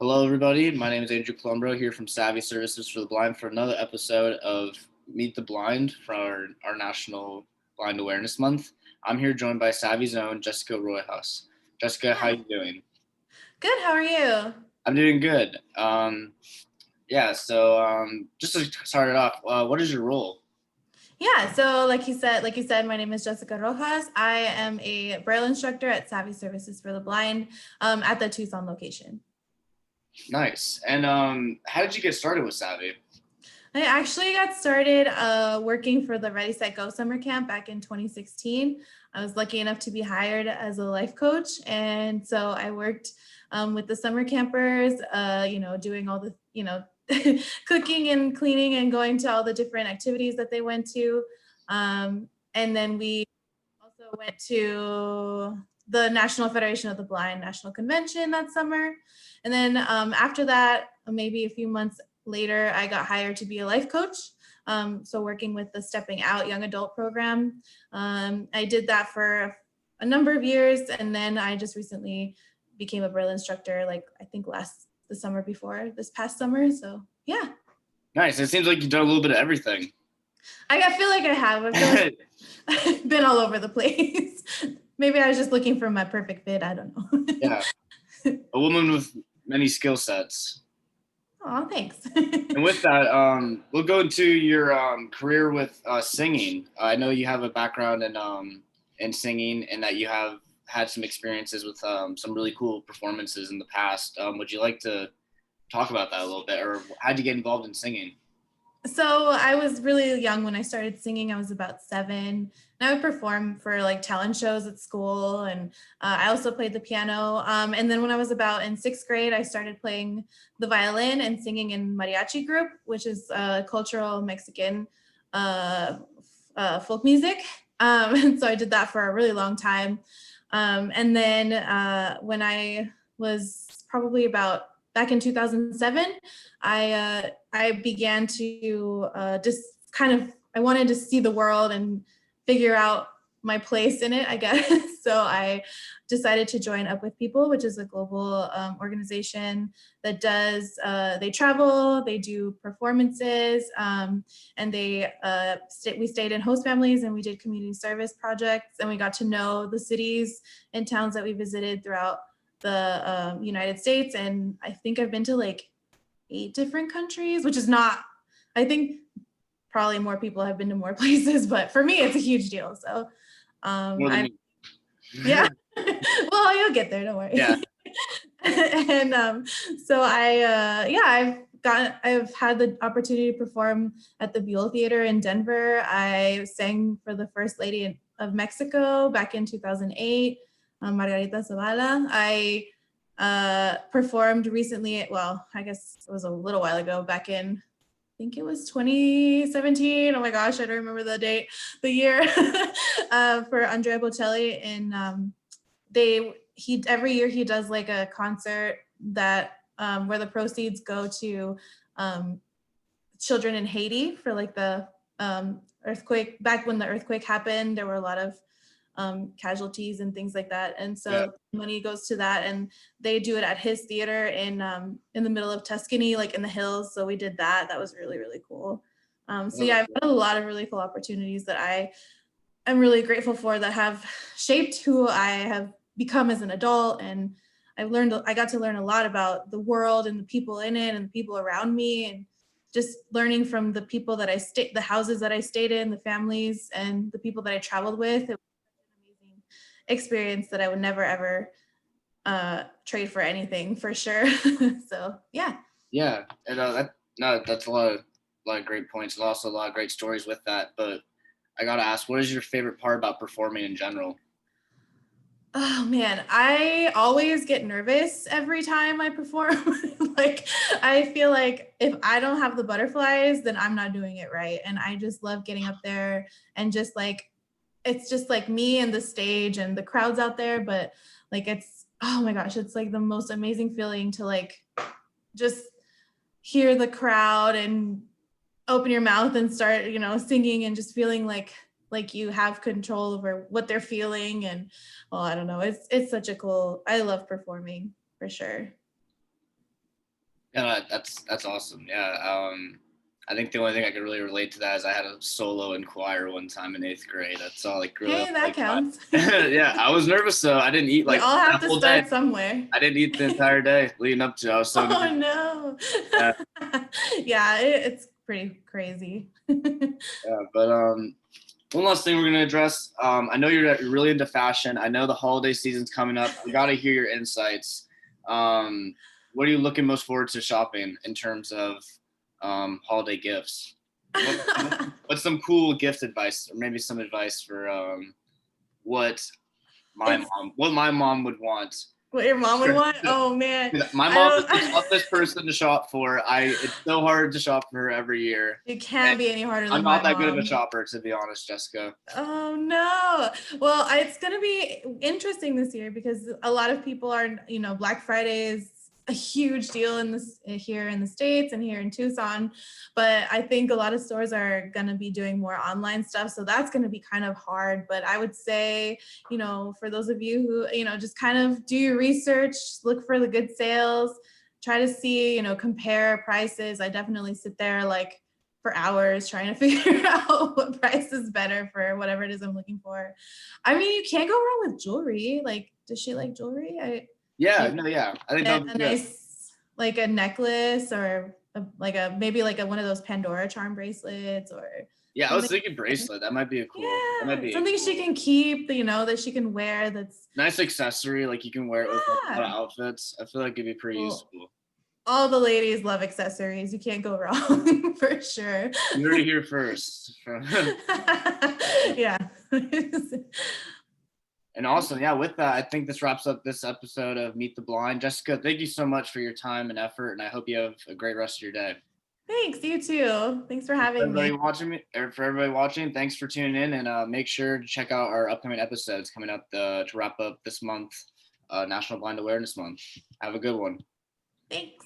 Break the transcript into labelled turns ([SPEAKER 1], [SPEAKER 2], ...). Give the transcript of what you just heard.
[SPEAKER 1] Hello, everybody. My name is Andrew Columbro here from Saavi Services for the Blind for another episode of Meet the Blind for our National Blind Awareness Month. I'm here joined by Saavi's own Jessica Rojas. Jessica, how
[SPEAKER 2] Hi.
[SPEAKER 1] you doing?
[SPEAKER 2] Good. How are you?
[SPEAKER 1] I'm doing good. Just to start it off, what is your role?
[SPEAKER 2] Yeah. So, like you said, my name is Jessica Rojas. I am a Braille instructor at Saavi Services for the Blind at the Tucson location.
[SPEAKER 1] Nice. And how did you get started with Saavi?
[SPEAKER 2] I actually got started working for the Ready Set Go summer camp back in 2016. I was lucky enough to be hired as a life coach, and so I worked with the summer campers. Doing all the cooking and cleaning and going to all the different activities that they went to, and then we also went to the National Federation of the Blind National Convention that summer. And then after that, maybe a few months later, I got hired to be a life coach. So working with the Stepping Out young adult program. I did that for a number of years. And then I just recently became a Braille instructor, like I think the summer before this past summer. So yeah.
[SPEAKER 1] Nice. It seems like you've done a little bit of everything.
[SPEAKER 2] I feel like I have. I feel like I've been all over the place. Maybe I was just looking for my perfect fit. I don't know.
[SPEAKER 1] Yeah, a woman with many skill sets.
[SPEAKER 2] Oh, thanks.
[SPEAKER 1] And with that, we'll go into your career with singing. I know you have a background in singing, and that you have had some experiences with some really cool performances in the past. Would you like to talk about that a little bit, or how did you get involved in singing?
[SPEAKER 2] So I was really young when I started singing. I was about 7. And I would perform for like talent shows at school. And I also played the piano. And then when I was about in 6th grade, I started playing the violin and singing in mariachi group, which is cultural Mexican folk music. And so I did that for a really long time. And then when I was probably about back in 2007, I began to I wanted to see the world and figure out my place in it, I guess. So I decided to join Up With People, which is a global organization that does, they travel, they do performances, and we stayed in host families and we did community service projects, and we got to know the cities and towns that we visited throughout the United States. And I think I've been to like 8 different countries, which is not, I think probably more people have been to more places, but for me, it's a huge deal. So
[SPEAKER 1] More than
[SPEAKER 2] I'm,
[SPEAKER 1] me.
[SPEAKER 2] yeah, well, you'll get there, don't worry.
[SPEAKER 1] Yeah.
[SPEAKER 2] And so I've had the opportunity to perform at the Buell Theater in Denver. I sang for the First Lady of Mexico back in 2008, Margarita Zavala. I performed recently, well, I guess it was a little while ago, back in, I think it was 2017. Oh my gosh, I don't remember the year, for Andrea Bocelli. And every year he does like a concert that where the proceeds go to children in Haiti for like the earthquake. Back when the earthquake happened, there were a lot of casualties and things like that, and so money goes to that. And they do it at his theater in the middle of Tuscany, like in the hills. So we did that. That was really, really cool. So yeah, I've had a lot of really cool opportunities that I am really grateful for, that have shaped who I have become as an adult. And I got to learn a lot about the world and the people in it and the people around me, and just learning from the people that the houses that I stayed in, the families and the people that I traveled with. It was an amazing experience that I would never ever trade for anything, for sure. So yeah.
[SPEAKER 1] Yeah, and that's a lot of great points, and also a lot of great stories with that. But I gotta ask, what is your favorite part about performing in general?
[SPEAKER 2] Oh man, I always get nervous every time I perform. Like, I feel like if I don't have the butterflies, then I'm not doing it right. And I just love getting up there and just like, it's just like me and the stage and the crowds out there. But like, oh my gosh, it's like the most amazing feeling to like just hear the crowd and open your mouth and start, singing, and just feeling like you have control over what they're feeling. And well, I don't know, it's such a cool, I love performing, for sure.
[SPEAKER 1] Yeah, that's awesome. Yeah. I think the only thing I could really relate to that is I had a solo in choir one time in 8th grade. That's all I could really
[SPEAKER 2] Hey, that
[SPEAKER 1] like.
[SPEAKER 2] counts.
[SPEAKER 1] Yeah, I was nervous though. I didn't eat
[SPEAKER 2] We
[SPEAKER 1] like
[SPEAKER 2] all have
[SPEAKER 1] that
[SPEAKER 2] to
[SPEAKER 1] whole day.
[SPEAKER 2] start somewhere.
[SPEAKER 1] I didn't eat the entire day leading up to it. I was so
[SPEAKER 2] Oh
[SPEAKER 1] nervous.
[SPEAKER 2] no.
[SPEAKER 1] Yeah,
[SPEAKER 2] Yeah, it's pretty crazy.
[SPEAKER 1] yeah. But one last thing we're gonna address. I know you're really into fashion. I know the holiday season's coming up. I gotta hear your insights. What are you looking most forward to shopping in terms of holiday gifts? What's some cool gift advice, or maybe some advice for what
[SPEAKER 2] It's
[SPEAKER 1] what my mom would want?
[SPEAKER 2] what your mom would want. Oh man,
[SPEAKER 1] My
[SPEAKER 2] I
[SPEAKER 1] mom is the
[SPEAKER 2] don't.
[SPEAKER 1] toughest person to shop for. It's so hard to shop for her every year.
[SPEAKER 2] It
[SPEAKER 1] And
[SPEAKER 2] can't be any harder
[SPEAKER 1] I'm
[SPEAKER 2] than my
[SPEAKER 1] not that good of a
[SPEAKER 2] mom.
[SPEAKER 1] shopper, to be honest, Jessica.
[SPEAKER 2] Oh no. Well, it's going to be interesting this year because a lot of people are, Black Friday is a huge deal in this here in the States and here in Tucson, but I think a lot of stores are going to be doing more online stuff, so that's going to be kind of hard. But I would say, for those of you who, just kind of do your research, look for the good sales, try to see, compare prices. I definitely sit there like for hours trying to figure out what price is better for whatever it is I'm looking for. I mean, you can't go wrong with jewelry. Like, does she like jewelry?
[SPEAKER 1] Yeah,
[SPEAKER 2] Like
[SPEAKER 1] no, yeah. I think that would
[SPEAKER 2] a
[SPEAKER 1] be good.
[SPEAKER 2] nice, like a necklace or maybe like one of those Pandora charm bracelets or
[SPEAKER 1] Yeah, I was
[SPEAKER 2] something.
[SPEAKER 1] thinking bracelet. That might be a cool. That might
[SPEAKER 2] Yeah,
[SPEAKER 1] be a
[SPEAKER 2] something she
[SPEAKER 1] cool,
[SPEAKER 2] can keep, that she can wear. That's
[SPEAKER 1] nice accessory. Like you can wear it with like, a lot
[SPEAKER 2] yeah.
[SPEAKER 1] of outfits. I feel like it'd be pretty
[SPEAKER 2] Well,
[SPEAKER 1] useful.
[SPEAKER 2] all the ladies love accessories. You can't go wrong for sure.
[SPEAKER 1] You heard it here first.
[SPEAKER 2] Yeah.
[SPEAKER 1] And awesome. Yeah, with that, I think this wraps up this episode of Meet the Blind. Jessica, thank you so much for your time and effort, and I hope you have a great rest of your day.
[SPEAKER 2] Thanks, you too. Thanks for having me.
[SPEAKER 1] For everybody watching, thanks for tuning in, and make sure to check out our upcoming episodes coming up to wrap up this month, National Blind Awareness Month. Have a good one.
[SPEAKER 2] Thanks.